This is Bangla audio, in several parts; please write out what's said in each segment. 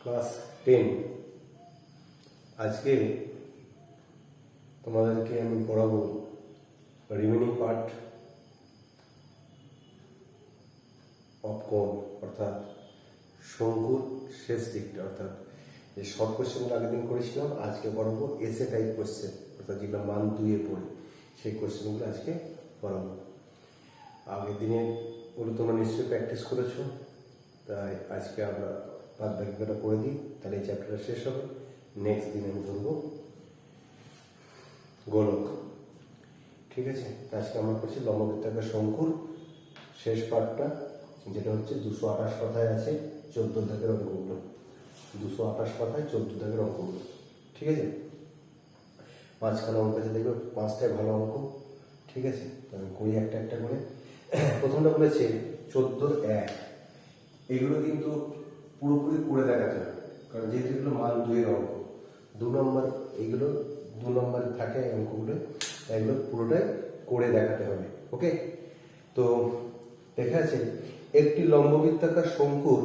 ক্লাস 10 আজকে তোমাদেরকে আমি পড়াবো রিমেনিং পার্ট অফ কোণ অর্থাৎ শঙ্কুর শেষ দিকটা, অর্থাৎ যে শর্ট কোশ্চেনগুলো আগের দিন করেছিলাম আজকে পড়াবো এসে টাইপ কোশ্চেন, অর্থাৎ যেগুলো মান 2-এ পড়ে সেই কোশ্চেনগুলো আজকে পড়াবো। আগের দিনে ওগুলো তোমরা নিশ্চয়ই প্র্যাকটিস করেছো, তাই আজকে আমরা বাদ বাকিটা করে দিই, তাহলে এই চ্যাপ্টারটা শেষ হবে। নেক্সট দিন আমি ধরবো গোলক। ঠিক আছে, আজকে আমরা করছি লম্ববৃত্তাকার শঙ্কুর শেষ পার্টটা, যেটা হচ্ছে 228 পাতায় আছে 14 দাগের অঙ্কগুলো। 228 পাতায় 14 দাগের অঙ্কগুলো। ঠিক আছে, মাঝখানে অঙ্ক আছে, দেখবে 5টাই ভালো অঙ্ক। ঠিক আছে, আমি করি একটা একটা করে। প্রথমটা বলেছে 14-1, এগুলো কিন্তু পুরোপুরি করে দেখাতে হবে, কারণ যেহেতু এগুলো মান 2-এর অঙ্ক। 2 নম্বর এইগুলো 2 নম্বরে থাকে অঙ্কগুলো, এগুলো পুরোটাই করে দেখাতে হবে। ওকে, তো দেখা আছে একটি লম্ববৃত্তাকার শঙ্কুর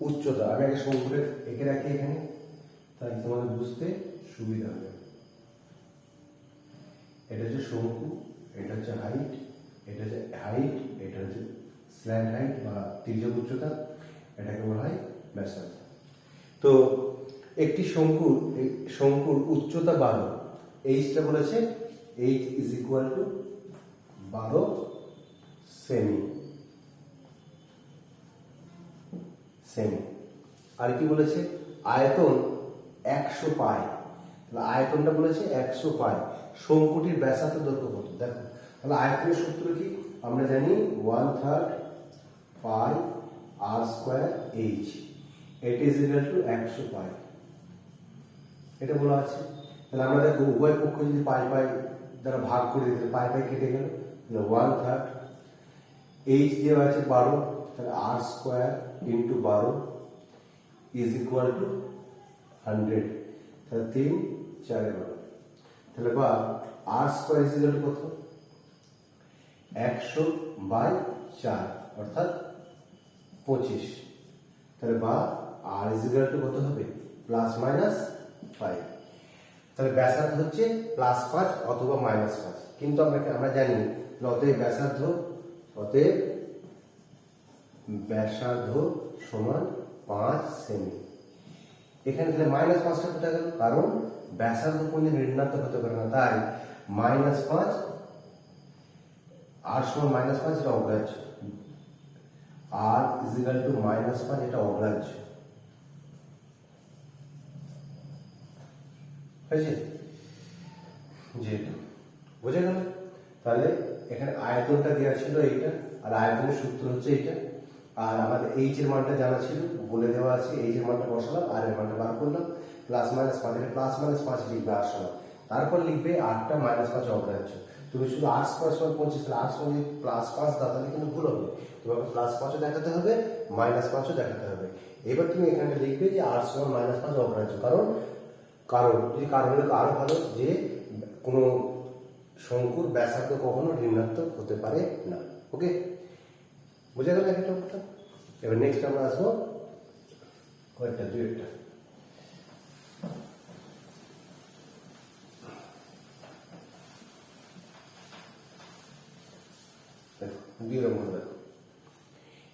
উচ্চতা। আমি আগে শঙ্কুরে এঁকে রাখি এখানে, তাই তোমাদের বুঝতে সুবিধা হবে। এটা হচ্ছে শঙ্কু, এটা হচ্ছে হাইট, এটা হচ্ছে হাইট, এটা হচ্ছে স্ল্যান্ট হাইট বা তির্যক উচ্চতা, এটাকে বলা হয় ব্যাসার্ধ। তো একটি শঙ্কুর উচ্চতা 12, এইচটা বলেছে H is equal to 12 cm. আর কি বলেছে আয়তন 100 পাই, আয়তনটা বলেছে 100 পাই। শঙ্কুটির ব্যাসার্ধ দৈর্ঘ্য কত? দেখো, তাহলে আয়তনের সূত্র কি আমরা জানি, 1/3 পাই আর স্কোয়ার এইচ, এটি ইজ ইকুয়াল টু 100 পাই। এটা বলা আছে। তাহলে আমরা দেখো উভয় পক্ষ যদি পাই পাই দ্বারা ভাগ করে দিতে, পাই পাই কেটে গেল, তাহলে 1/3 এইচ দেওয়া আছে 12, তাহলে r square into 12 is equal to 100, তাহলে 3/4 তাহলে বা r square is equal to কত? 100/4 অর্থাৎ 25, তাহলে বা আর ইজ ইকুয়াল টু কত হবে? +-5। তাহলে ব্যাসার্ধ হচ্ছে +5 অথবা -5, কিন্তু আমরা জানি অতএব ব্যাসার্ধ সমান 5 সেমি। এখানে তাহলে -5টা কোথায় গেল? কারণ ব্যাসার্ধ কোনদিন ঋণাত্মক হতে পারে না, তাই -5 আর সমান -5 এটা অগ্রাহ্য, আর ইজ ইকুয়াল টু -5 এটা অগ্রাহ্য হয়েছে, যেহেতু বোঝা গেল। তাহলে এখানে আয়তনটা দেওয়া ছিল এইটা, আর আয়তনের সূত্র হচ্ছে এইটা, আর আমাদের এইচ এর মানটা জানা ছিল, বলে দেওয়া আছে। এইচ এর মানটা বসালাম, আর এর মানটা বার করলাম, +-5, এটা +-5 লিখবে আর সমান, তারপর লিখবে 8টা -5 অগ্রাহ্য। তুমি শুধু আর স্কোয়ার সমান 25, তাহলে আর সমান +5 দাও, তাহলে কিন্তু ভুল হবে। তোমাকে +5ও দেখাতে হবে, -5ও দেখাতে হবে। এবার তুমি এখানে লিখবে যে আর সমান -5 অগ্রাহ্য, কারণ যদি কারণ হলে আরো ভালো, যে কোনো শঙ্কুর ব্যাসার্ধ কখনো ঋণাত্মক হতে পারে না। ওকে, বোঝা গেল একটা কথা। এবার নেক্সট আমরা আসবো কয়েকটা দুইটা।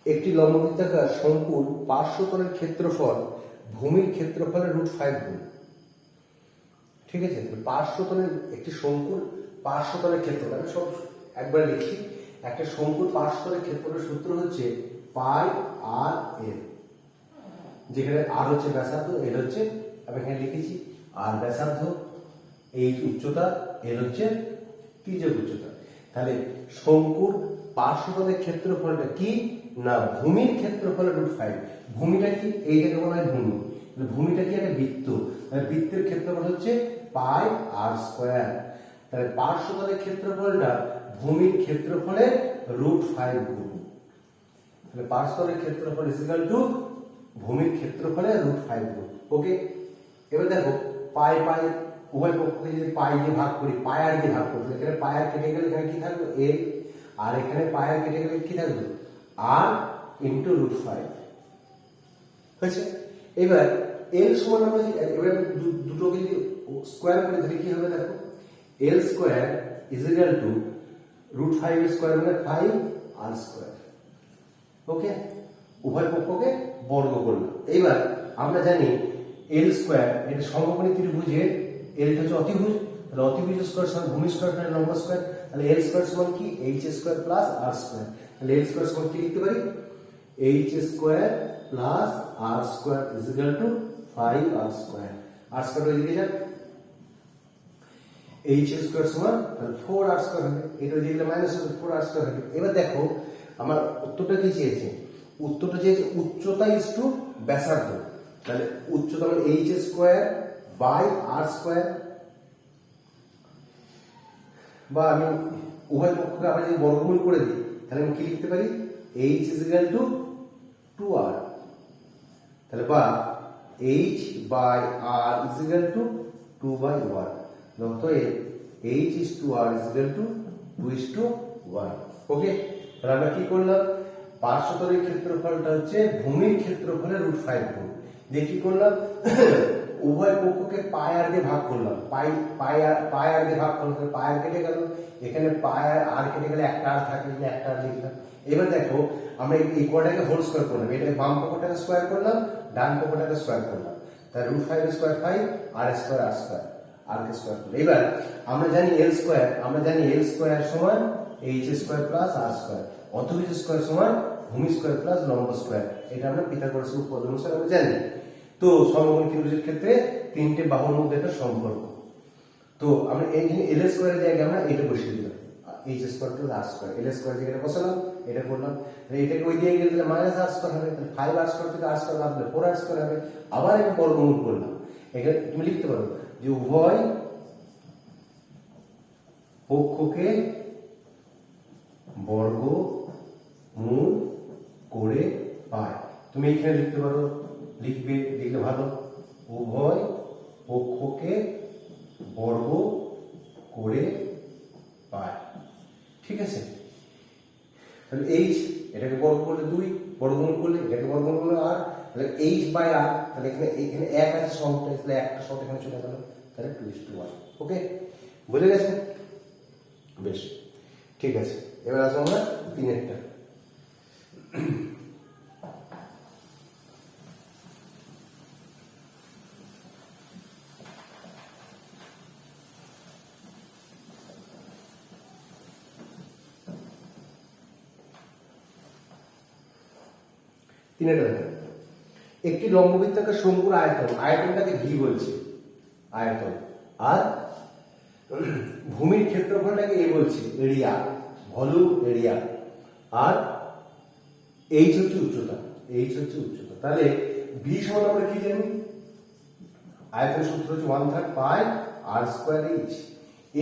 একটি লম্ববৃত্তাকার শঙ্কুর পার্শ্বতলের ক্ষেত্রফল ভূমির ক্ষেত্রফলের √5 গুণ। ঠিক আছে, পার্শ্বতলের একটি শঙ্কুর পার্শ্বতলের ক্ষেত্রফল, আমি সব একবার লিখি। একটা শঙ্কুর পার্শ্বতলের ক্ষেত্রফলের সূত্র হচ্ছে পাই আর এল, যেখানে আর হচ্ছে ব্যাসার্ধ, এল হচ্ছে, আমি এখানে লিখেছি আর ব্যাসার্ধ, এই উচ্চতা, এল হচ্ছে তির্যক উচ্চতা। তাহলে শঙ্কুর পার্শ্বতলের ক্ষেত্রফলটা কি না, ভূমির ক্ষেত্রফলের √5। ভূমিটা কি? এইটাকে বলা হয় ভূমি। ভূমিটা কি? একটা বৃত্ত, তাহলে বৃত্তের ক্ষেত্রফল হচ্ছে পাই আর স্কোয়ার। তাহলে পার্শ্বতলের ক্ষেত্রফলটা ভূমির ক্ষেত্রফলের √5 গুণ। তাহলে পার্শ্বতলের ক্ষেত্রফল ইজ ইকুয়াল টু ভূমির ক্ষেত্রফলের √5 গুণ। ওকে, এবার দেখো পাই পাই উভয় পক্ষকে যদি পাই দিয়ে ভাগ করি, পাই আর দিয়ে ভাগ করি, এখানে পাই আর কেটে গেলে এখানে কি থাকবে? এল, আর এখানে পাই আর কেটে গেলে কি থাকবে? আর ইন্টু √5 হয়েছে। এবার এল সমান আমরা এবার দুটোকে যদি স্কোয়ার করে তাহলে কি হবে দেখো, l square is equal to √5 square মানে 5 আর স্কোয়ার। ওকে, উভয় পক্ষকে বর্গ করলাম। এইবার আমরা জানি এল স্কোয়ার এটা সমকোণী ত্রিভুজের এলটা হচ্ছে অতিভুজ, তাহলে অতিভুজ স্কোয়ার সমান ভূমি স্কোয়ার প্লাস লম্ব স্কোয়ার, তাহলে এল স্কোয়ার সমান কি H square plus R square. তাহলে এল স্কোয়ার সমান কি লিখতে পারি, H square plus R square is equal to 5 R square. R square ওইদিকে যাক, এইচ স্কোয়ার সমান তাহলে 4 আর স্কোয়ার হবে, এটা ওইদিকে মাইনাস হবে 4 আর স্কোয়ার হবে। এবার দেখো আমার উত্তরটা কি চেয়েছে, উত্তরটা চেয়েছে উচ্চতা ইজ টু ব্যাসার্ধ, তাহলে উচ্চতা মানে H square by R square, বা আমি উভয় পক্ষকে আবার যদি বর্গমূল করে দিই তাহলে আমি কি লিখতে পারি, H is equal two 2r, তাহলে বা H by R is equal to 2/1, অতএব H is to R is equal to 2:1। Okay, তাহলে আমরা কি করলাম, পার্শ্বতলের ক্ষেত্রফলটা হচ্ছে ভূমির ক্ষেত্রফলের √5 গুণ দিয়ে কি করলাম, উভয় পক্ষকে পাই আর দিয়ে ভাগ করলাম, পাই আর দিয়ে ভাগ করলাম, পাই আর কেটে গেল, এখানে পাই আর কেটে গেলে একটা আর থাকে, একটা আর লিখলাম। এবার দেখো আমরা এই কোয়াটাকে হোল স্কোয়ার করলাম, এটা বাম পক্ষটাকে স্কোয়ার করলাম, ডান পক্ষটাকে স্কোয়ার করলাম, তাহলে √5 square 5 R square R square আর কে স্কোয়ার করলাম। এবার আমরা জানি এল স্কোয়ার সমান H square plus R square, অতিভুজ স্কোয়ার সমান ভূমি স্কোয়ার প্লাস লম্ব স্কোয়ার, এটা আমরা পিথাগোরাসের উপপাদ্য অনুসারে আমরা জানি। তো সমকোণী ত্রিভুজের ক্ষেত্রে তিনটে বাহুর মধ্যে একটা সম্পর্ক, তো আমরা এইখানে এল স্কোয়ারের জায়গায় আমরা এটা বসিয়ে দিলাম, H square plus R square, এল স্কোয়ার জায়গায় বসালাম, এটা করলাম, এটাকে ওই দিকে গেলে মাইনাস আর স্কোয়ার হবে, তাহলে 5 আর স্কোয়ার থেকে আর স্কোয়ার বাদ দিলে 4 আর স্কোয়ার হবে, আবার এটা বর্গমূল করলাম। এখানে তুমি লিখতে পারো যে উভয় পক্ষকে বর্গমূল করে পায়, তুমি এখানে লিখতে পারো, লিখবে, লিখলে ভালো, উভয় পক্ষকে বর্গ করে পায়। ঠিক আছে, তাহলে এইচ এটাকে বর্গ করলে 2, বর্গমূল করলে এটাকে বর্গমূল করলে আর, তাহলে এইচ বাই আর, তাহলে এখানে এক আছে সংখ্যা, তাহলে একটা সংখ্যা এখানে চলে গেল, তাহলে 2:1। ওকে, বুঝে গেছে? বেশ, ঠিক আছে। এবার আসবো আমরা 3-এরটা। একটি লম্ববৃত্তাকার শঙ্কুর আয়তন, আয়তনটাকে ভি বলছে আয়তন, আর ভূমির ক্ষেত্রফলটাকে এ বলছে এরিয়া, ভলিউম এরিয়া, আর এইচ হচ্ছে উচ্চতা, তাহলে ভি সমান আমরা কি জানি, আয়তনের সূত্র হচ্ছে 1/3 পাই আর স্কোয়ার এইচ।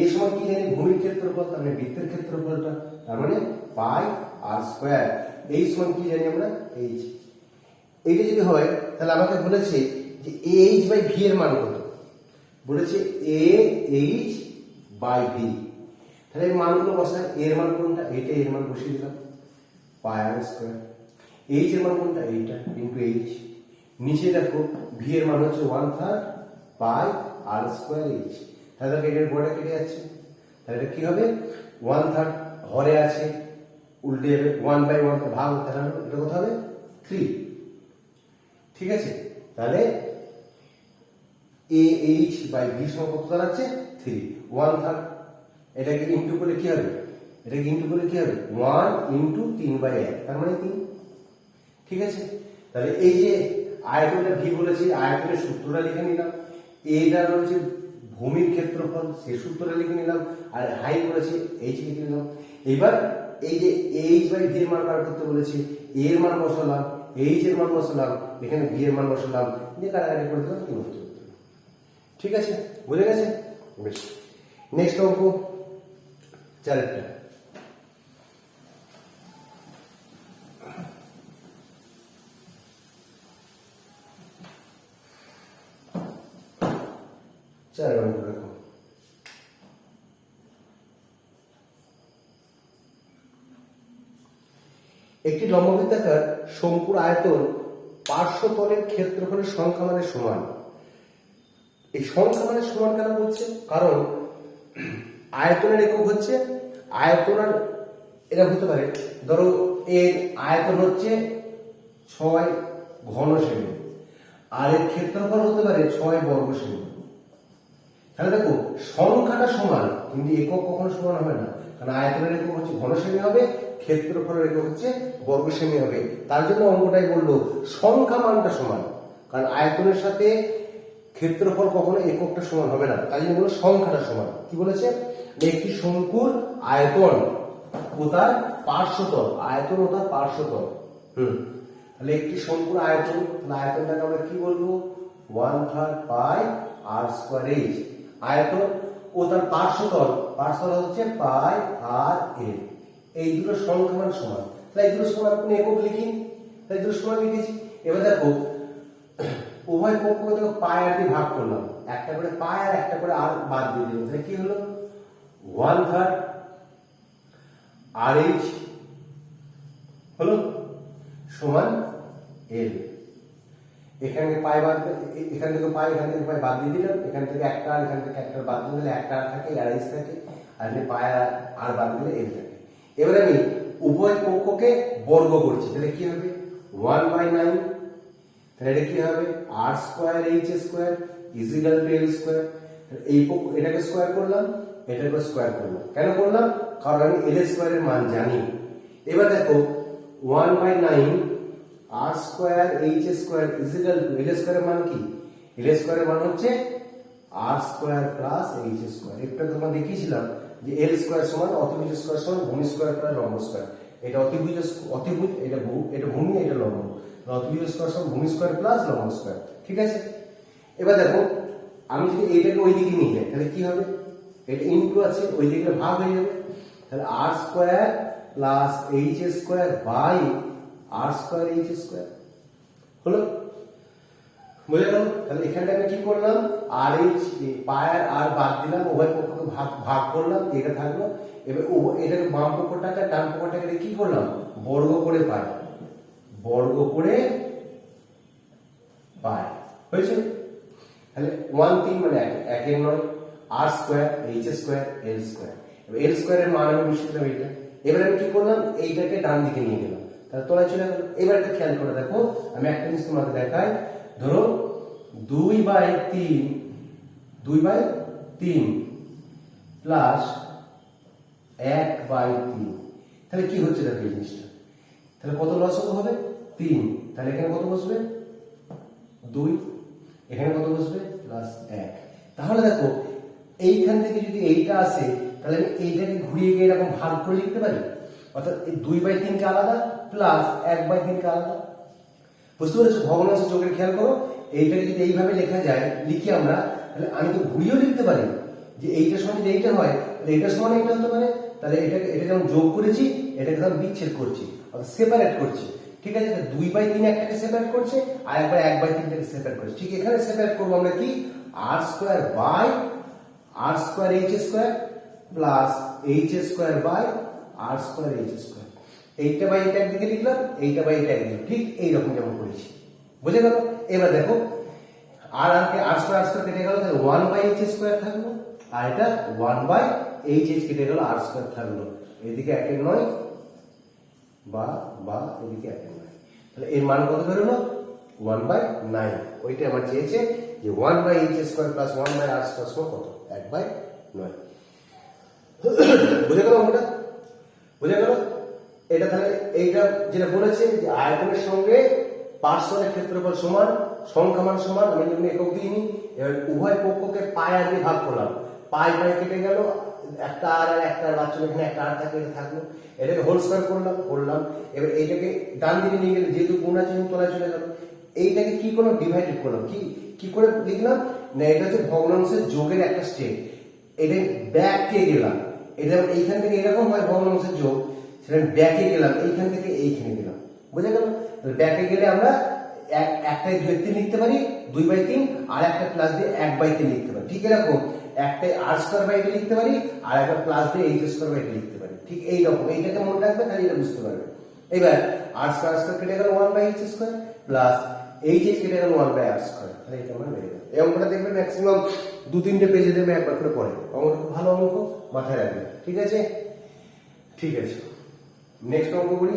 এ সমান কি জানি, ভূমির ক্ষেত্রফল, তার মানে বৃত্তের ক্ষেত্রফলটা, তার মানে পাই আর স্কোয়ার। এই সমান কি জানি আমরা, এইচ। এইটা যদি হয় তাহলে আমাকে বলেছে যে এইচ বাই ভি এর মান কত, বলেছে এ এইচ বাই ভি, তাহলে এই মানগুলো বসায়, এর মান কোনটা, এটা, এর মান বসিয়ে দিলাম, পাই আর স্কোয়ার, এইচ এর মান কোনটা, এইটা, ইন্টু এইচ, নিচে দেখো ভি এর মান হচ্ছে 1/3 পাই আর স্কোয়ার এইচ, তাহলে এটার বড়টা কেটে যাচ্ছে, তাহলে এটা কি হবে, 1/3 হরে আছে, উল্টে যাবে, 1/1 ভাগ, তাহলে এটা কত হবে, 3। ঠিক আছে, তাহলে এ এইচ বাই ভি সমান কত দাঁড়াচ্ছে, 3, 1/3, এটাকে ইনটু করলে কি হবে, 1 ইনটু 3/1, তার মানে 3। ঠিক আছে, তাহলে এই যে আয়তনটা ভি বলেছি, আয়তনের সূত্রটা লিখে নিলাম, এটা রয়েছে ভূমির ক্ষেত্রফল, সেই সূত্রটা লিখে নিলাম, আর হাই বলেছে এইচ লিখে নিলাম। এবার এই যে এইচ বাই ভি এর মান বার করতে বলেছি, এর মান বসালাম, এইচ এর মান বসালাম, এখানে ভি এর মান বসালাম, দিয়ে কাটাকাটি করে দিলাম, 3 উত্তর। ঠিক আছে, বুঝে গেছে? বেশ, নেক্সট অঙ্ক 4-এরটা। দেখো, একটি লম্ববৃত্তাকার শঙ্কুর আয়তন পার্শ্বতলের ক্ষেত্রফলের সংখ্যা মানে সমান। এই সংখ্যা মানে সমান কেন বলছে? কারণ আয়তনের একক হচ্ছে আয়তনের, এরা হতে পারে ধরো এর আয়তন হচ্ছে 6 ঘন সেমি, আর এর ক্ষেত্রফল হতে পারে 6 বর্গ সেমি। তাহলে দেখো সংখ্যাটা সমান, কিন্তু একক কখনো সমান হবে না, কারণ আয়তনের একক হচ্ছে ঘন সেমি হবে, ক্ষেত্রফলের একক হচ্ছে বর্গ সেমি হবে। তার জন্য অঙ্কটাই বললো সংখ্যা মানটা সমান, কারণ আয়তনের সাথে ক্ষেত্রফল কখনো এককটা সমান হবে না, তাই জন্য বললো সংখ্যাটা সমান। কি বলেছে? একটি শঙ্কুর আয়তন ও তার পার্শ্বতল, আয়তন ও তার পার্শ্বতল। তাহলে একটি শঙ্কুর আয়তন, আয়তনটাকে আমরা কি বলবো? 1/3 পাই আর স্কয়ার এইচ। আয়তন ও তার পার্শ্বতল, পার্শ্বতল হচ্ছে পাই আর এল। এই দুটো সংখ্যা মান সমান, তাহলে এই দুটো সমান কোন একক লিখি, তাই দুটো সমান লিখেছি। এবার দেখো উভয় পক্ষকে দেখো পাই আর দিয়ে ভাগ করলাম, একটা করে পাই আর একটা করে আর বাদ দিয়ে দিলাম, তাহলে কি হলো? 1/3 আর এইচ হলো সমান এল। এখানে পাই বাদ, এখান থেকে পাই, এখান থেকে পাই বাদ দিয়ে দিলাম, এখান থেকে একটা আর এখান থেকে একটা বাদ দিয়ে দিলে একটা আর থাকে, আর এইচ থাকে, আর এখানে পাই আর বাদ দিলে এল থাকে। এবারে আমি উভয় পক্ষকে বর্গ করছি, তাহলে কি হবে? 1/9। তাহলে এটা কি হবে? R square h square is equal to l square. এই পক্ষ এটাকে স্কয়ার করলাম, এটাকে স্কয়ার করলাম। কেন করলাম? কারণ আমি এল স্কয়ারের মান জানি। এবার দেখো 1/9 r square h square is equal to l স্কয়ারের মান কি? এল স্কয়ারের মান হচ্ছে r square plus h square. এটা তোমরা দেখিয়েছিলাম যে এল স্কয়ার সমান অতিভুজ স্কয়ার সমান ভূমি স্কয়ার প্লাস লম্ব স্কয়ার। এটা অতিভুজ, এটা ভূমি, এটা লম্ব। অতিভুজ স্কয়ার সমান ভূমি স্কয়ার প্লাস লম্ব স্কয়ার। ঠিক আছে? এবার দেখো আমি যদি এইটাকে ওই দিকে নিয়ে যাই, তাহলে কি হবে? এটা ইনটু আছে, ওই দিকে ভাগ হয়ে যাবে। তাহলে r square plus h square by r square h square হলো। বুঝে গেল? তাহলে এখানটা আমি কি করলাম? আর এইচ পাই আর বাদ দিলাম, উভয় পক্ষকে ভাগ করলাম, এটা থাকলো। এবার এটাকে বাম পক্ষটাকে ডান পক্ষটাকে কি করলাম? বর্গ করে পাই, বর্গ করে পাই। হয়েছে? তাহলে 1/3 মানে 1/9 আর স্কয়ার এইচ স্কয়ার এল স্কয়ার। এবার এল স্কয়ারের মান আমি বসিয়ে দিলাম এটা। এবার আমি কি করলাম? এইটাকে ডান দিকে নিয়ে গেলাম, তাহলে তলায় চলে গেল। এবার একটা খেয়াল করে দেখো, আমি একটা জিনিস তোমাকে দেখাই। ধরো 2/3 প্লাস 1/3, তাহলে কি হচ্ছে দেখো এই জিনিসটা? তাহলে কত লসক হবে? 3। তাহলে এখানে কত বসবে? 2। এখানে কত বসবে? প্লাস 1। তাহলে দেখো এইখান থেকে যদি এইটা আসে, তাহলে আমি এইটাকে ঘুরিয়ে গিয়ে এরকম ভাগ করে লিখতে পারি। অর্থাৎ এই 2/3 কে আলাদা প্লাস 1/3 কে আলাদা। বুঝতে পেরেছো? ভগ্নাংশ যোগের খেয়াল করো, এইটাকে যদি এইভাবে লেখা যায়, লিখি আমরা, তাহলে আমি তো ঘুরিয়েও লিখতে পারি যে এইটার সমান যদি এইটা হয়, তাহলে এইটার সমান এইটা হতে পারে। তাহলে এটা যেমন যোগ করেছি, এটাকে যেমন বিচ্ছেদ করছি, অর্থাৎ সেপারেট করছি। ঠিক আছে? 2/3 একটাকে সেপারেট করছে, আর একবার 1/3টাকে সেপারেট করছে। ঠিক এখানে সেপারেট করবো আমরা কি? R square by r square h square plus h square by r square h square. এইটা বাই এটা একদিকে লিখলাম, এইটা বাই এটা একদিকে, ঠিক এইরকম যেমন করেছি। বুঝে গেল? এবার দেখো আর আর স্কয়ার কেটে গেল, তাহলে 1/h স্কয়ার থাকলো, আর এটা 1/h কেটে গেল, আর স্কয়ার থাকলো। এদিকে 1/9 বা এদিকে 1/9। তাহলে এর মান কত বেরোলো? 1/9। ওইটা আমার চেয়েছে যে 1/h square plus 1/r square সমান কত? 1/9। বুঝে গেল অঙ্কটা? বুঝে গেল? এটা তাহলে এইটা যেটা বলেছে যে আয়তনের সঙ্গে পার্শ্বতলের ক্ষেত্রফল সমান, সংখ্যা মান সমান, আমি যখন একক দিইনি। এবার উভয় পক্ষকে পাই আর দিয়ে ভাগ করলাম, পাই কেটে গেল, একটা আর একটা বাদ চলে, এখানে একটা আর থাকে, এটা থাকলো। এটাকে হোল স্কয়ার করলাম। এবার এইটাকে ডান দিকে নিয়ে গেলে, যেহেতু গুণ আছে তলায় চলে গেল। এইটাকে কি করলাম? ডিভাইডেড করলাম। কি করে লিখলাম? না এটা হচ্ছে ভগ্নাংশের যোগের একটা স্টেপ। এটা ব্যাকে গেলাম, এটা এইখান থেকে এরকম হয় ভগ্নাংশের যোগ, সেটা ব্যাকে গেলাম, এইখান থেকে এইখানে গেলাম। বুঝে গেল? ব্যাকে গেলে আমরা একটাই 2/3 লিখতে পারি, 2/3, আর একটা প্লাস দিয়ে 1/3 লিখতে পারি। ঠিক এরকম একটাই আর স্কয়ার বাই এটা লিখতে পারি, আর একটা প্লাস দিয়ে এইচ স্কয়ার বাই এটা লিখতে পারি। ঠিক এইরকম এইটাকে মনে রাখবে, তাহলে এটা বুঝতে পারবে। এবার আর স্কয়ার কেটে গেল 1/h² প্লাস h কেটে গেল 1/r²। তাহলে এটা আমরা বেরিয়ে গেল। এই অঙ্কটা দেখবেন ম্যাক্সিমাম 2-3টে পেজে দেবে, একবার করে পড়ে। অঙ্কটা খুব ভালো অঙ্ক, মাথায় রাখবেন। ঠিক আছে, ঠিক আছে, নেক্সট অঙ্ক করি।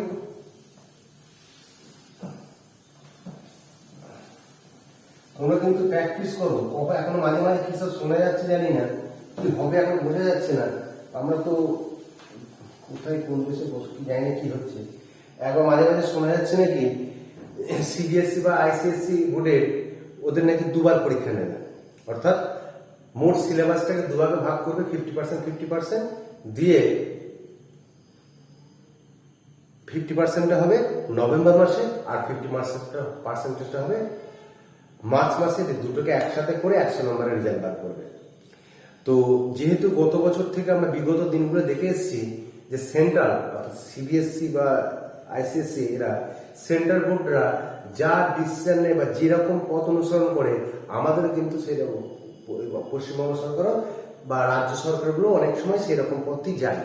তোমরা কিন্তু প্র্যাকটিস করো। এখন মাঝে মাঝে কি সব শোনা যাচ্ছে জানি না, কি হবে এখন বোঝা যাচ্ছে না। আমরা তো কোথায় কোন দেশে বসে কি জানি না কি হচ্ছে। একবার মাঝে মাঝে শোনা যাচ্ছে নাকি সিবিএসসি বা আইসিএসসি বোর্ডের ওদের নাকি দুবার পরীক্ষা নেবে, অর্থাৎ মোট সিলেবাসটাকে দুভাগে ভাগ করবে, 50% দিয়ে 50%টা হবে নভেম্বর মাসে আর 50%টা হবে মার্চ মাসে। দুটোকে একসাথে করে 100 নম্বরের রেজাল্ট বার করবে। তো যেহেতু গত বছর থেকে আমরা বিগত দিনগুলো দেখে এসেছি যে সেন্ট্রাল সিবিএসসি বা আইসিএসসি এরা সেন্ট্রাল বোর্ডরা যা ডিসিশন নেয় বা যেরকম পথ অনুসরণ করে, আমাদের কিন্তু সেরকম পশ্চিমবঙ্গ সরকারও বা রাজ্য সরকারগুলো অনেক সময় সেরকম পথই যায়।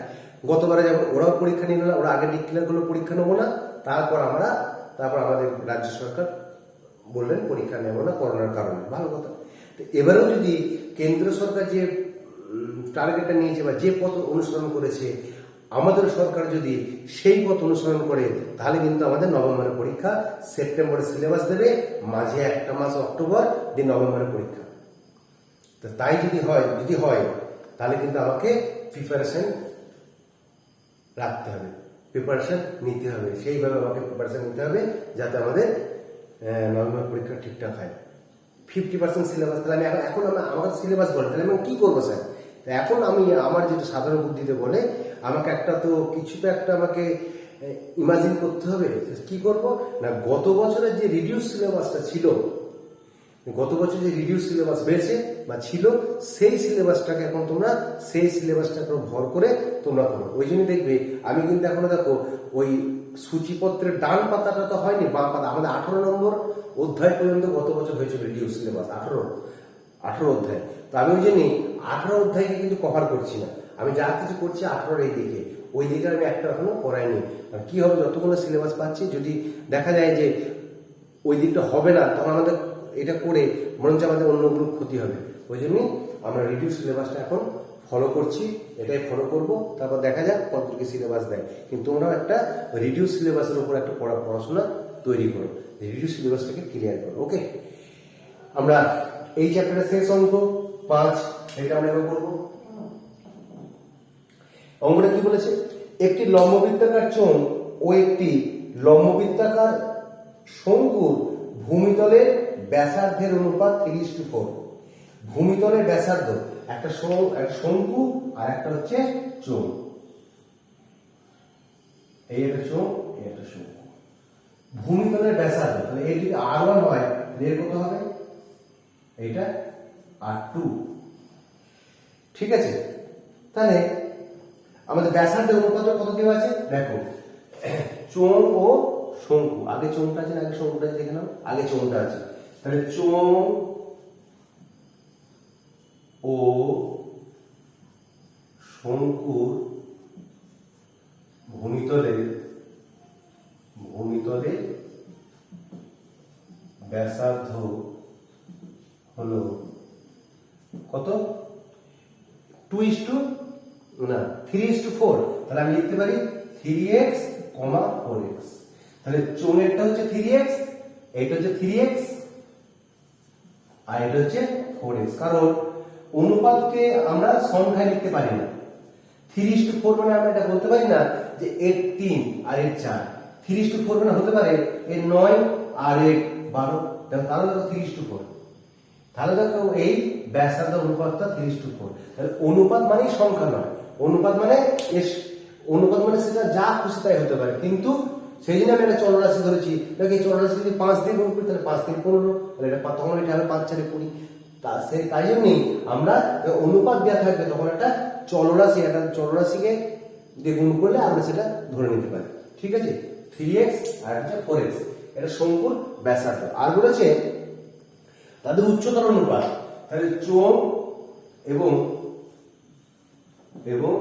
গতবারে যেমন ওরাও পরীক্ষা নিল না, ওরা আগে ডিক্লেয়ার করলো পরীক্ষা নেবো না, তারপর আমাদের রাজ্য সরকার বললেন পরীক্ষা নেব না করোনার কারণে। ভালো কথা। তো এবারেও যদি কেন্দ্র সরকার যে টার্গেটটা নিয়েছে বা যে পথ অনুসরণ করেছে, আমাদের সরকার যদি সেই পথ অনুসরণ করে, তাহলে কিন্তু আমাদের নভেম্বরের পরীক্ষা, সেপ্টেম্বরে সিলেবাস দেবে, মাঝে একটা মাস অক্টোবর, দিয়ে নভেম্বরের পরীক্ষা। তো তাই যদি হয় তাহলে কিন্তু আমাকে প্রিপারেশন রাখতে হবে, প্রিপারেশন নিতে হবে, সেইভাবে আমাকে প্রিপারেশন নিতে হবে যাতে আমাদের নভেম্বর পরীক্ষা ঠিকঠাক হয়। 50% সিলেবাস, তাহলে আমি এখন আমার সিলেবাস বলে তাহলে আমি কি করবো স্যার? এখন আমি আমার যেটা সাধারণ বুদ্ধিতে বলে আমাকে একটা তো কিছু তো একটা আমাকে ইমাজিন করতে হবে। কি করব না, গত বছরের যে রিডিউস সিলেবাসটা ছিল, গত বছর যে রিডিউস সিলেবাস হয়েছে বা ছিল, সেই সিলেবাসটাকে এখন তোমরা সেই সিলেবাসটাকে ভর করে তোমরা করো। ওই জন্য দেখবে আমি কিন্তু এখনো দেখো ওই সূচিপত্রের ডান পাতাটা তো হয়নি, বাম পাতা। আমাদের 18 নম্বর অধ্যায় পর্যন্ত গত বছর হয়েছিল রিডিউস সিলেবাস, 18 অধ্যায়। তো আমি ওই জন্যই 18 অধ্যায়কে কিন্তু কভার করছি না, আমি যা কিছু করছি 18 এই দিকে, ওই দিকে আমি একটা এখনো করাইনি। আর কি হবে, যতগুলো সিলেবাস পাচ্ছি যদি দেখা যায় যে ওই দিকটা হবে না, তখন আমাদের এটা করে মনে আমাদের অন্যগুলো ক্ষতি হবে। ওই জন্যই আমরা রিডিউস সিলেবাসটা এখন ফলো করছি, এটাই ফলো করব। তারপর দেখা যাক কতটুকু সিলেবাস দেয়। কিন্তু তোমরাও একটা রিডিউস সিলেবাসের উপর একটা পড়াশোনা তৈরি করো, রিডিউস সিলেবাসটাকে ক্লিয়ার করো। ওকে, আমরা এই চ্যাপ্টারের শেষ অঙ্ক 5 এটা আমরা এবার করবো। অঙ্কটা কি বলেছে, একটি লম্ববৃত্তাকার চোঙ ও একটি লম্ববৃত্তাকার শঙ্কুর ভূমিতলের ব্যাসার্ধের অনুপাত 3:4। ভূমিতলের ব্যাসার্ধ, একটা শঙ্কু আর একটা হচ্ছে চোঙ, এই একটা চোঙ, এই একটা শঙ্কু। ভূমিতলের ব্যাসার্ধ, তাহলে এই যদি R1 হয় তাহলে এর কত হবে, এইটা R2। ঠিক আছে, তাহলে আমাদের ব্যাসার্ধের অনুপাত কত দেওয়া আছে দেখো, চোঙ ও শঙ্কু। আগে চোঙটা আছে না আগে শঙ্কুটা আছে দেখে নাও, আগে চোঙটা আছে। তাহলে চোঙ ও শঙ্কুর ভূমিতলের ব্যাসার্ধ হলো কত, 3:4। তাহলে আমি লিখতে পারি 3x, 4x। তাহলে চোঙেরটা হচ্ছে 3x, এইটা হচ্ছে 3x আর এটা হচ্ছে 4x। কারণ অনুপাতকে আমরা সংখ্যায় লিখতে পারি না। 3:4 মানে আমরা এটা বলতে পারি না যে এর 3 আর এর 4। 3:4 মানে হতে পারে এর 9 আর এর 12। তাহলে দেখো 3:4। তাহলে দেখো এই ব্যাসার্ধ অনুপাতটা 3:4। তাহলে অনুপাত মানে সংখ্যা নয়, অনুপাত মানে সেটা যা খুশি তাই হতে পারে। কিন্তু সেই জন্য আমি একটা চলরাশি ধরেছি, দেখো এই চলরাশি যদি 5 দিয়ে গুণ করি তাহলে 5 3 15, তাহলে এটা তখন এটা হবে 5 4 20। তাই জন্যই আমরা অনুপাত দেওয়া থাকবে তখন একটা চলরাশিকে দিয়ে গুণ করলে আমরা সেটা ধরে নিতে পারি। ঠিক আছে, 3x আর হচ্ছে 4x, এটা শঙ্কুর ব্যাসার্ধ। আর বলেছে তাদের উচ্চতার অনুপাত, তাহলে চোঙ এবং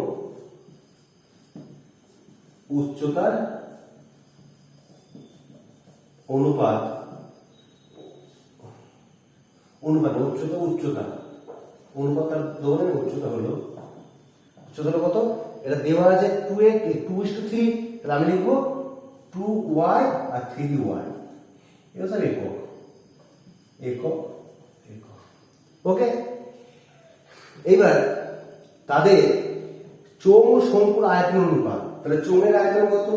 উচ্চতার অনুপাত অনুপাত উচ্চতা উচ্চতা অনুপাত দেওয়া উচ্চতা হলো কত? এটা দেওয়া আছে 2:3, তাহলে আমি লিখবো 2y আর 3y। এটা স্যার একক একক একক। ওকে, এইবার তাদের চোঙ ও শঙ্কুর আয়তন অনুপাত। তাহলে চোঙের আয়তন কত?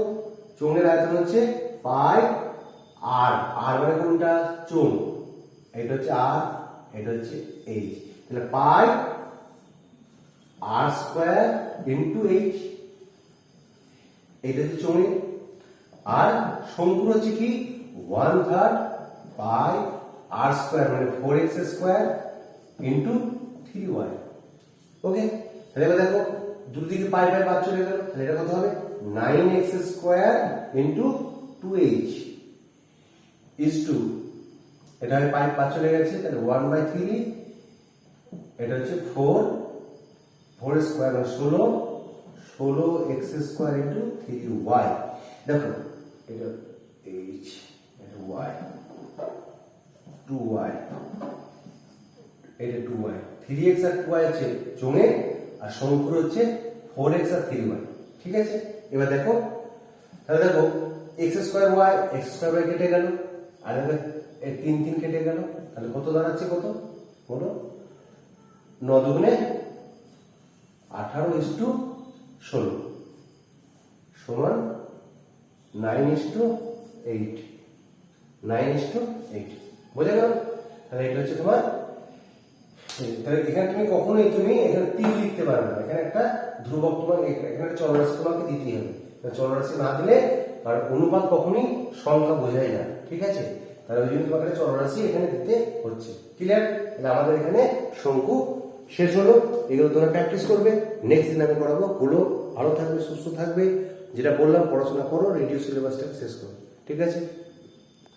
চোঙের আয়তন হচ্ছে পাই আর, আর মানে কোনটা? চোঙ। এটা হচ্ছে আর, এটা হচ্ছে এইচ। তাহলে পাই আর স্কোয়ার ইন্টু এইচ, এটা হচ্ছে চোঙের। আর শঙ্কুর হচ্ছে কি? 1/3 পাই আর স্কোয়ার মানে 4x স্কোয়ার ইন্টু 3y। ওকে, তাহলে এবার দেখো দুটো দিকে পাই পাই বাদ চলে গেল, তাহলে এটা কত হবে? 9x square into 2h is two, এটা হবে পাই বাদ চলে গেছে, তাহলে 1/3, এটা হচ্ছে 4 স্কোয়ার মানে 16x স্কোয়ার ইন্টু 3y। দেখো এটা h, এটা y, 2y, এটা 2y, 3x আর 2y আছে চোঙে, আর শঙ্কুর হচ্ছে 4x আর 3y। ঠিক আছে, এবার দেখো, তাহলে দেখো x square y, x square y কেটে গেল, আর এবার 3 কেটে গেল, তাহলে কত দাঁড়াচ্ছে? কত বলো? 9 দুগুণে 18:16 সমান 9:8, 9:8। বোঝা গেল? তাহলে এটা হচ্ছে তোমার, তাহলে এখানে তুমি কখনোই তুমি এখানে 3 লিখতে পারবে না, এখানে একটা ধ্রুবক তোমার, এখানে চলরাশি তোমাকে দিতেই হবে। চলরাশি না দিলে আর অনুপাত কখনোই সংখ্যা বোঝায় না। ঠিক আছে, তাহলে ওই জন্য তোমাকে চলরাশি এখানে দিতে হচ্ছে। ক্লিয়ার? তাহলে আমাদের এখানে শঙ্কু শেষ হলো। এগুলো তোমরা প্র্যাকটিস করবে, নেক্সট দিন আমি করাবো। হলো, ভালো থাকবে, সুস্থ থাকবে, যেটা বললাম পড়াশোনা করো, রেডিও সিলেবাসটাকে শেষ করো। ঠিক আছে।